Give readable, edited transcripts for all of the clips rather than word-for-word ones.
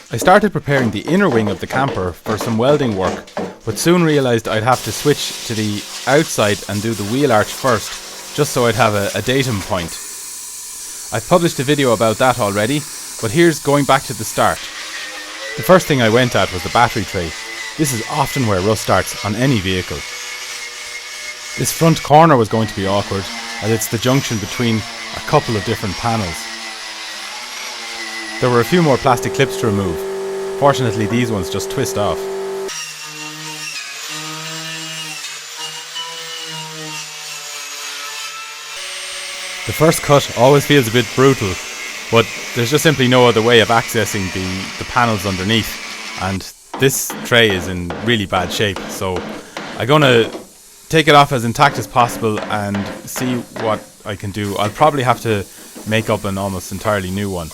I started preparing the inner wing of the camper for some welding work, but soon realised I'd have to switch to the outside and do the wheel arch first, just so I'd have a datum point. I've published a video about that already, but here's going back to the start. The first thing I went at was the battery tray. This is often where rust starts on any vehicle. This front corner was going to be awkward, as it's the junction between a couple of different panels. There were a few more plastic clips to remove. Fortunately, these ones just twist off. The first cut always feels a bit brutal, but there's just simply no other way of accessing the panels underneath, and this tray is in really bad shape, so I'm gonna take it off as intact as possible and see what I can do. I'll probably have to make up an almost entirely new one,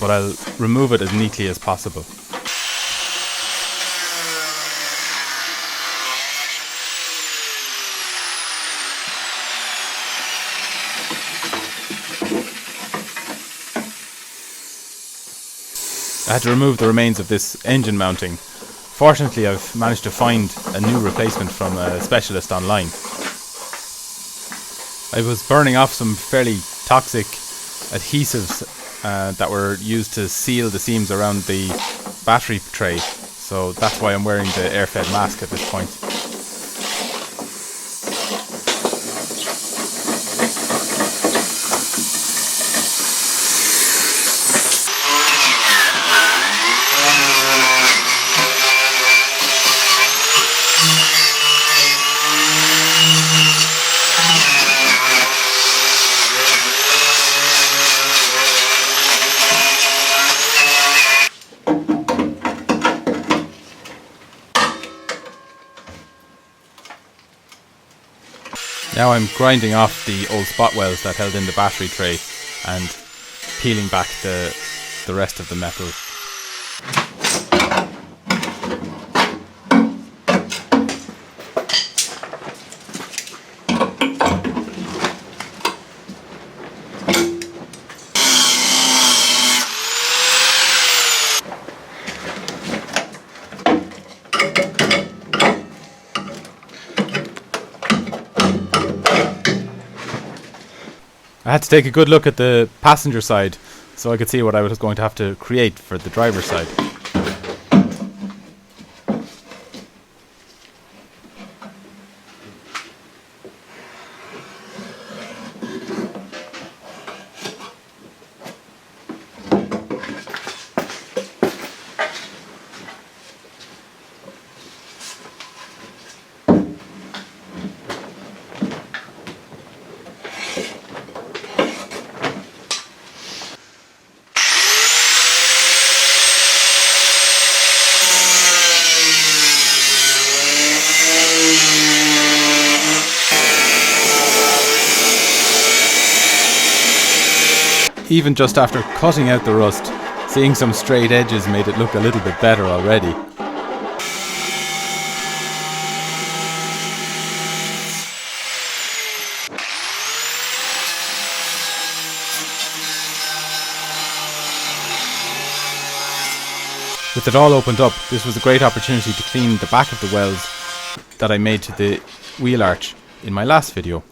but I'll remove it as neatly as possible. I had to remove the remains of this engine mounting. Fortunately, I've managed to find a new replacement from a specialist online. I was burning off some fairly toxic adhesives that were used to seal the seams around the battery tray, so that's why I'm wearing the air-fed mask at this point. Now I'm grinding off the old spot welds that held in the battery tray and peeling back the rest of the metal. I had to take a good look at the passenger side so I could see what I was going to have to create for the driver's side. Even just after cutting out the rust, seeing some straight edges made it look a little bit better already. With it all opened up, this was a great opportunity to clean the back of the welds that I made to the wheel arch in my last video.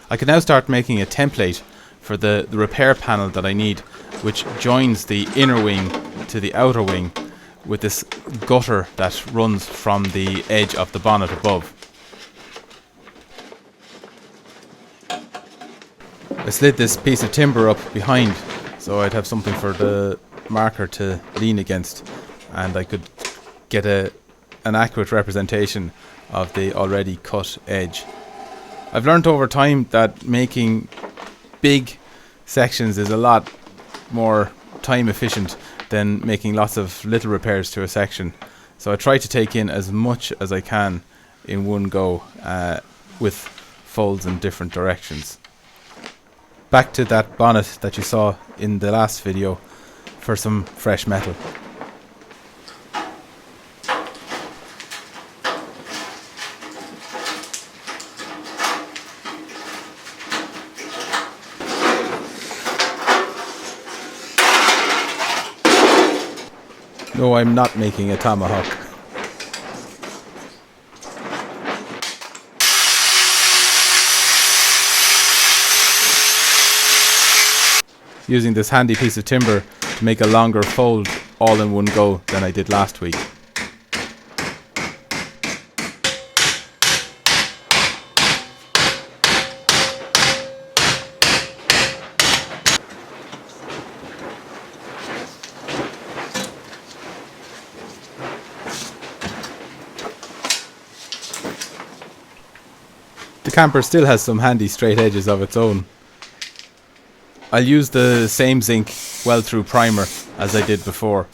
I can now start making a template for the repair panel that I need, which joins the inner wing to the outer wing with this gutter that runs from the edge of the bonnet above. I slid this piece of timber up behind so I'd have something for the marker to lean against, and I could get an accurate representation of the already cut edge. I've learned over time that making big sections is a lot more time efficient than making lots of little repairs to a section, so I try to take in as much as I can in one go with folds in different directions. Back to that bonnet that you saw in the last video for some fresh metal. No, I'm not making a tomahawk. Using this handy piece of timber to make a longer fold all in one go than I did last week. The camper still has some handy straight edges of its own. I'll use the same zinc weld through primer as I did before.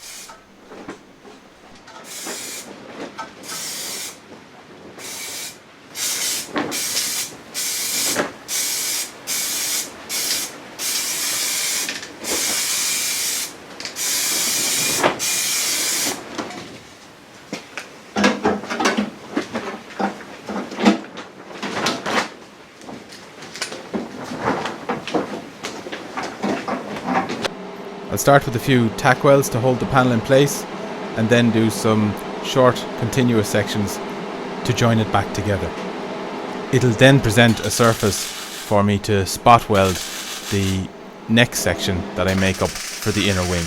I'll start with a few tack welds to hold the panel in place, and then do some short continuous sections to join it back together. It'll then present a surface for me to spot weld the next section that I make up for the inner wing.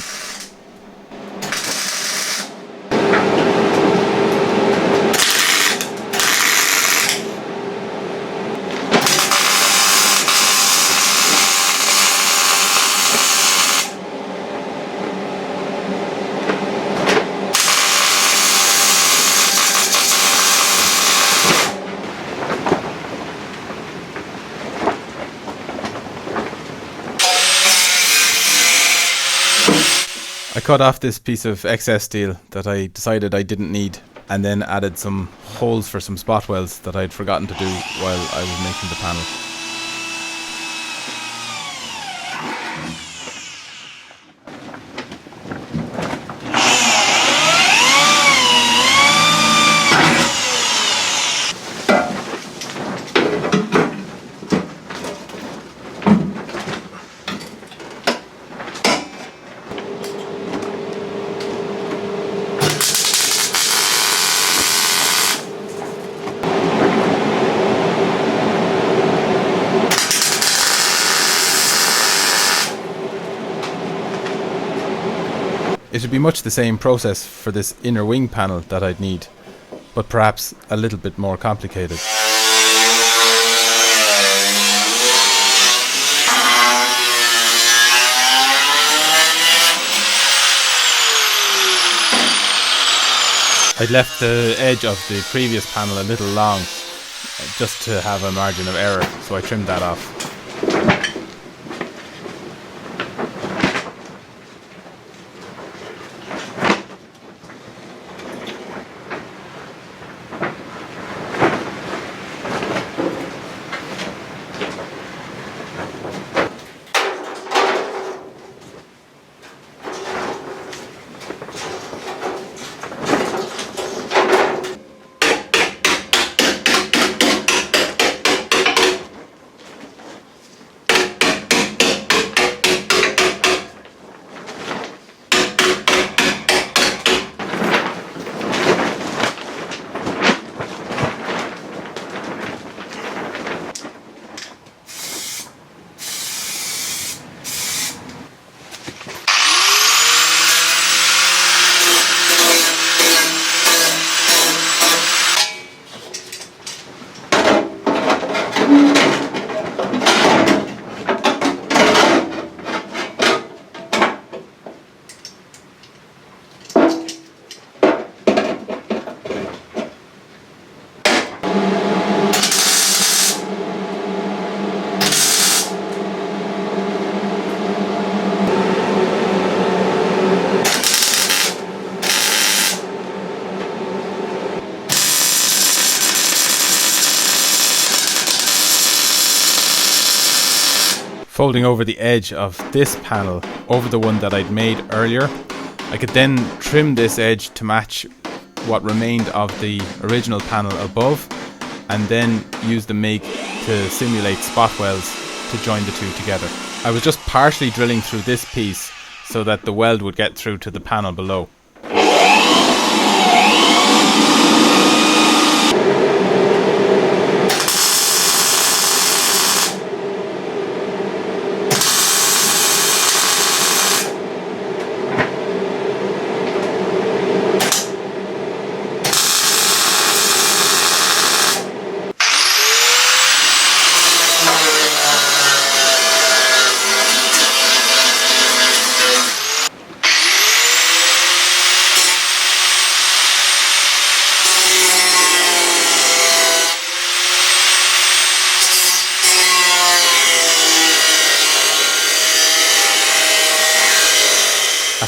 I cut off this piece of excess steel that I decided I didn't need, and then added some holes for some spot welds that I'd forgotten to do while I was making the panel. It would be much the same process for this inner wing panel that I'd need, but perhaps a little bit more complicated. I'd left the edge of the previous panel a little long, just to have a margin of error, so I trimmed that off. Folding over the edge of this panel over the one that I'd made earlier, I could then trim this edge to match what remained of the original panel above, and then use the MIG to simulate spot welds to join the two together. I was just partially drilling through this piece so that the weld would get through to the panel below.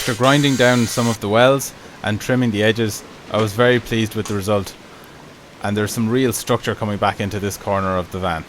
After grinding down some of the welds and trimming the edges, I was very pleased with the result, and there's some real structure coming back into this corner of the van.